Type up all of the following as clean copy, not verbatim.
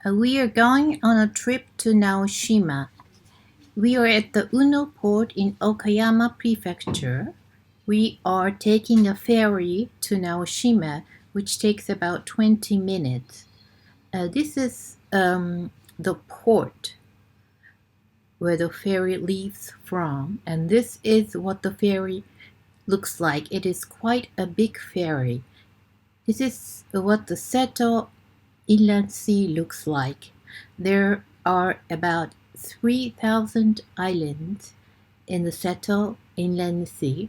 We are going on a trip to Naoshima. We are at the Uno port in Okayama Prefecture. We are taking a ferry to Naoshima, which takes about 20 minutes. This is the port where the ferry leaves from, and this is what the ferry looks like. It is quite a big ferry. This is what the Seto Inland Sea looks like. There are about 3,000 islands in the Seto Inland Sea,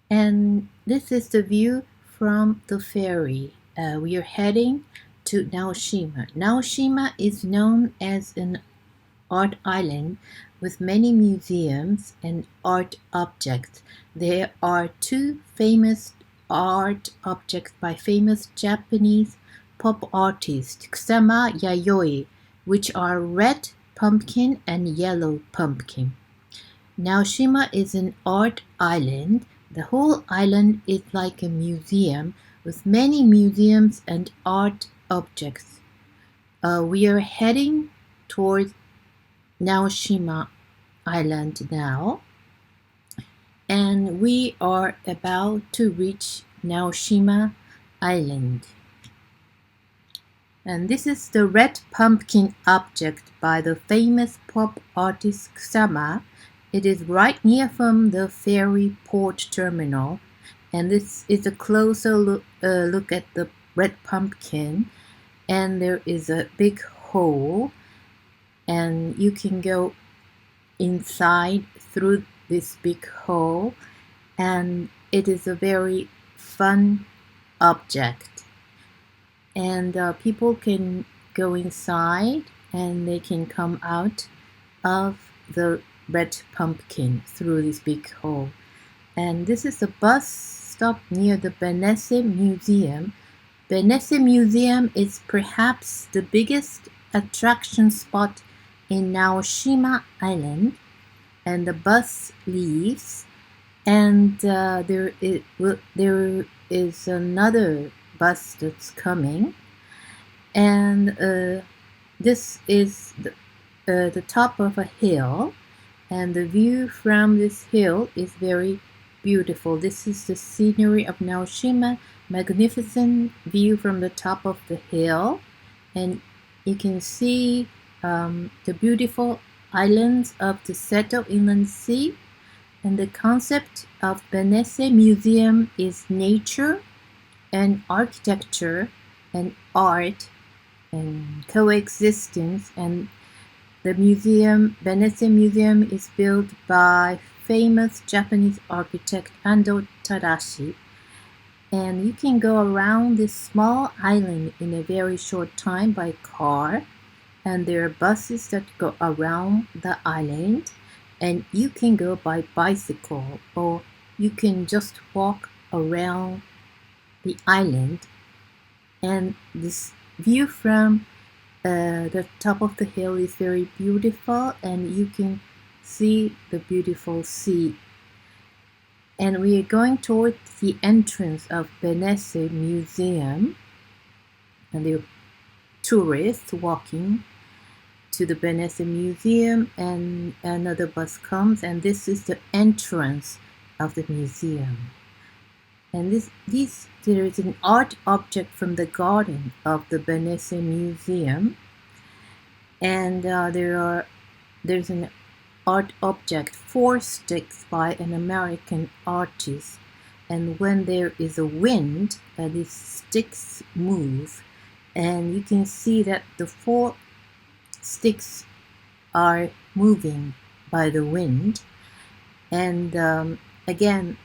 and this is the view from the ferry. We are heading to Naoshima. Naoshima is known as an art island with many museums and art objects. There are two famous art objects by famous Japanese pop artist Kusama Yayoi, which are red pumpkin and yellow pumpkin. Naoshima is an art island. The whole island is like a museum with many museums and art objects. We are heading towards Naoshima Island now, and we are about to reach Naoshima Island. And this is the red pumpkin object by the famous pop artist Kusama. It is right near from the ferry port terminal, and this is a closer look at the red pumpkin, and there is a big hole, and you can go inside through this big hole, and it is a very fun object. And people can go inside and they can come out of the red pumpkin through this big hole. And this is a bus stop near the Benesse Museum. Benesse Museum is perhaps the biggest attraction spot in Naoshima Island, and the bus leaves, and there is another bus that's coming, and this is the top of a hill, and the view from this hill is very beautiful. This is the scenery of Naoshima, magnificent view from the top of the hill, and you can see the beautiful islands of the Seto Inland Sea. And the concept of Benesse Museum is nature and architecture and art and coexistence. And the museum, Benesse Museum, is built by famous Japanese architect Ando Tadashi. And you can go around this small island in a very short time by car. And there are buses that go around the island. And you can go by bicycle, or you can just walk around the island. And this view from the top of the hill is very beautiful, and you can see the beautiful sea. And we are going towards the entrance of Benesse Museum, and there are tourists walking to the Benesse Museum, and another bus comes, and this is the entrance of the museum. And there is an art object from the garden of the Benesse Museum, and there's an art object, 4 sticks by an American artist, and when there is a wind, these sticks move, and you can see that the 4 sticks are moving by the wind, and again,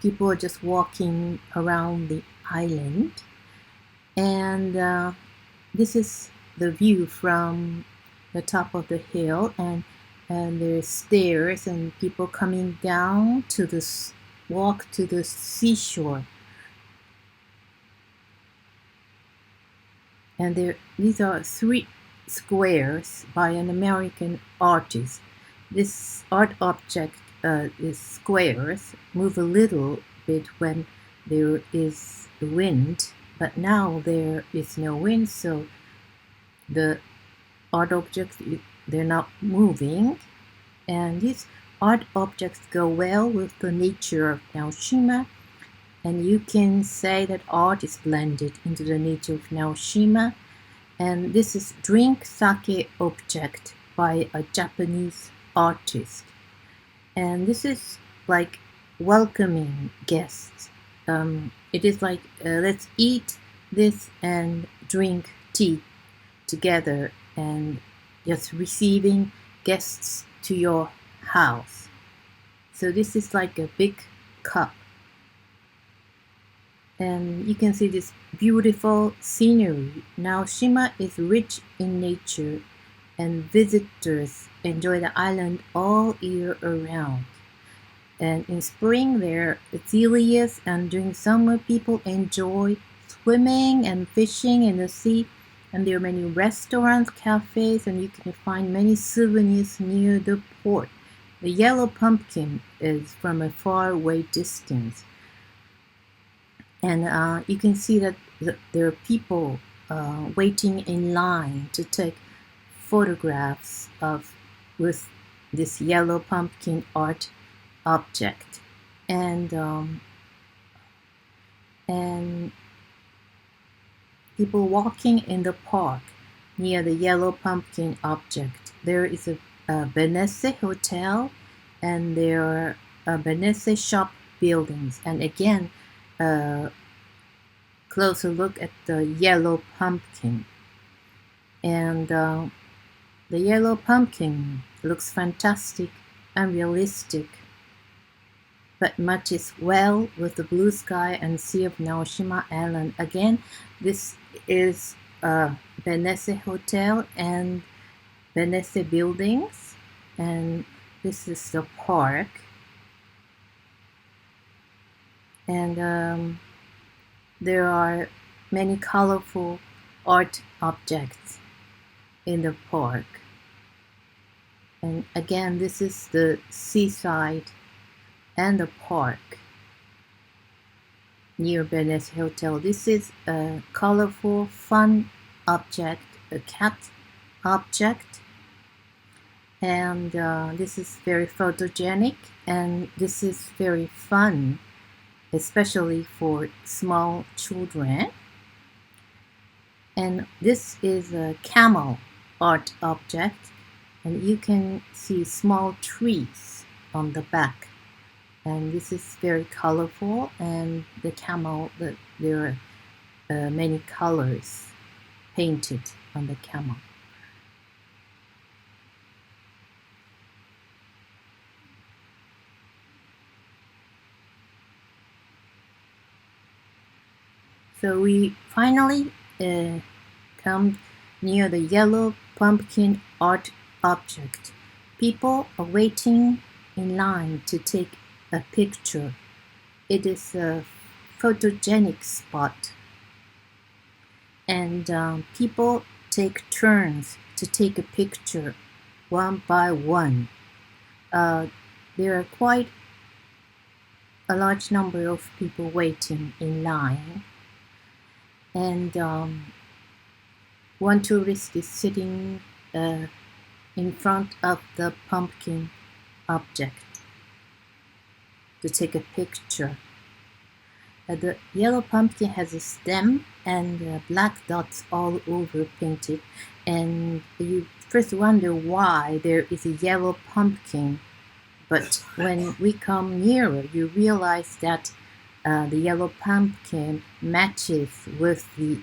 people are just walking around the island, and this is the view from the top of the hill, and there's stairs and people coming down to walk to the seashore. And these are 3 squares by an American artist. This art object is squares, move a little bit when there is wind, but now there is no wind, so The art objects, they're not moving, and these art objects go well with the nature of Naoshima, and you can say that art is blended into the nature of Naoshima. And this is Drink Sake Object by a Japanese artist. And this is like welcoming guests. It is like, let's eat this and drink tea together, and just receiving guests to your house. So this is like a big cup, and you can see this beautiful scenery. Naoshima is rich in nature, and visitors enjoy the island all year around. And in spring, there are azaleas, and during summer, people enjoy swimming and fishing in the sea. And there are many restaurants, cafes, and you can find many souvenirs near the port. The yellow pumpkin is from a far away distance. And you can see that there are people waiting in line to take photographs with this yellow pumpkin art object. And people walking in the park near the yellow pumpkin object. There is a Venice hotel, and there are Venice shop buildings. And again, closer look at the yellow pumpkin. And the yellow pumpkin looks fantastic and realistic, but matches well with the blue sky and sea of Naoshima Island. Again, this is Venice Hotel and Venice buildings, and this is the park. And there are many colorful art objects in the park. And again, this is the seaside and the park near Venice Hotel. This is a colorful, fun object, a cat object. And this is very photogenic, and this is very fun, especially for small children. And this is a camel art object, and you can see small trees on the back. And this is very colorful, and the camel, there are many colors painted on the camel. So we finally come near the yellow pumpkin art object. People are waiting in line to take a picture. It is a photogenic spot, and people take turns to take a picture one by one. There are quite a large number of people waiting in line, and one tourist is sitting in front of the pumpkin object to take a picture. The yellow pumpkin has a stem and black dots all over painted, and you first wonder why there is a yellow pumpkin, but when we come nearer, you realize that the yellow pumpkin matches with the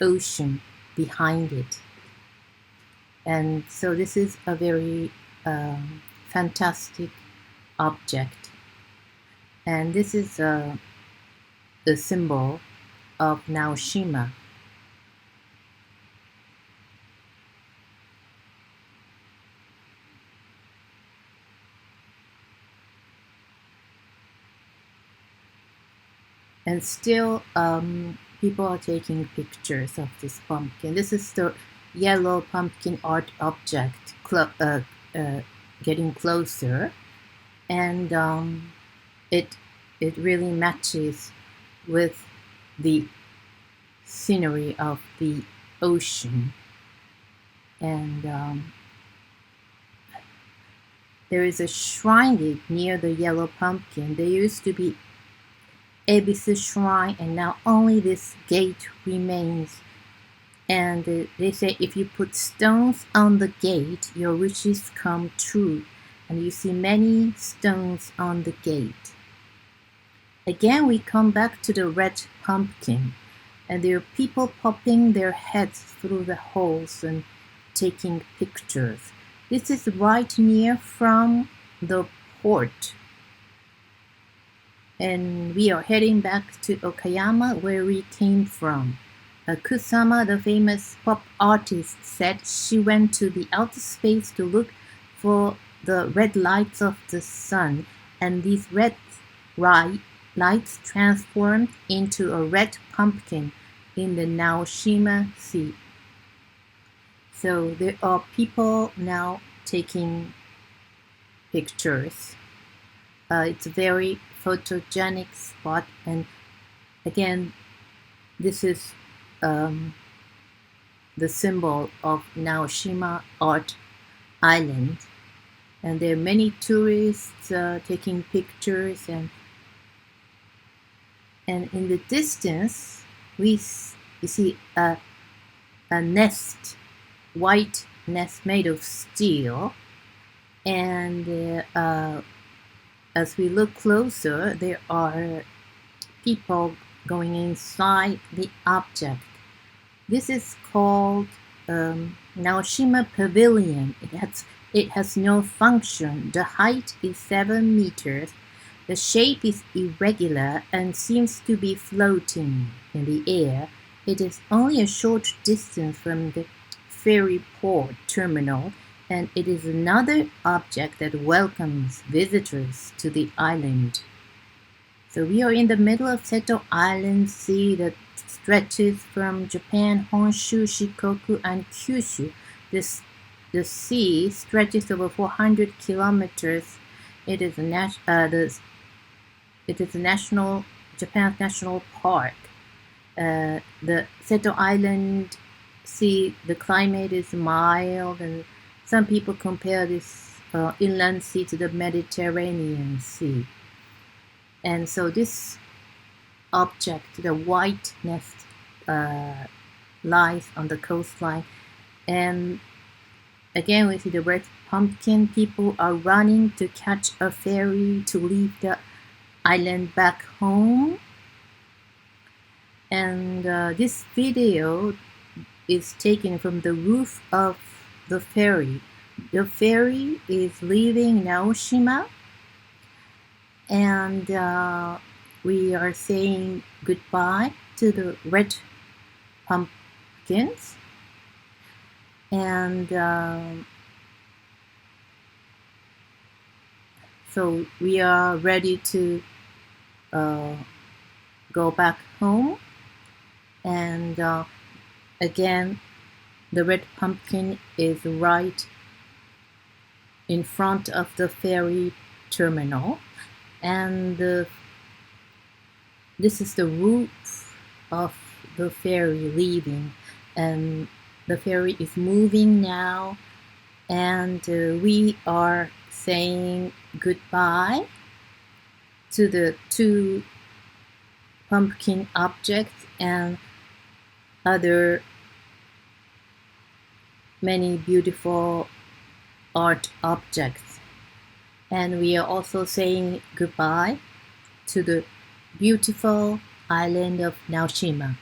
ocean behind it. And so this is a very fantastic object. And this is the symbol of Naoshima. And still, people are taking pictures of this pumpkin. This is the yellow pumpkin art object getting closer, and it really matches with the scenery of the ocean. And there is a shrine gate near the yellow pumpkin. There used to be Ebisu Shrine, and now only this gate remains. And they say if you put stones on the gate, your wishes come true. And you see many stones on the gate. Again, we come back to the red pumpkin, and there are people popping their heads through the holes and taking pictures. This is right near from the port. And we are heading back to Okayama, where we came from. Kusama, the famous pop artist, said she went to the outer space to look for the red lights of the sun, and these red lights transformed into a red pumpkin in the Naoshima Sea. So there are people now taking pictures. It's a very photogenic spot, and again, this is the symbol of Naoshima Art Island, and there are many tourists taking pictures, and in the distance we see a nest, white nest made of steel, and as we look closer, there are people going inside the object. This is called Naoshima Pavilion. It has no function. The height is 7 meters. The shape is irregular and seems to be floating in the air. It is only a short distance from the ferry port terminal, and it is another object that welcomes visitors to the island. So we are in the middle of Seto Island Sea that stretches from Japan, Honshu, Shikoku, and Kyushu. The sea stretches over 400 kilometers. It is Japan's national park. The Seto Island Sea, the climate is mild, and some people compare this inland sea to the Mediterranean Sea. And so this object, the white nest, lies on the coastline. And again, we see the red pumpkin. People are running to catch a ferry to leave the island back home. And this video is taken from the roof of the ferry. The ferry is leaving Naoshima, and we are saying goodbye to the red pumpkins, and so we are ready to go back home. And again, the red pumpkin is right in front of the ferry terminal, and this is the roof of the ferry leaving, and the ferry is moving now, and we are saying goodbye to the two pumpkin objects and other many beautiful art objects. And we are also saying goodbye to the beautiful island of Naoshima.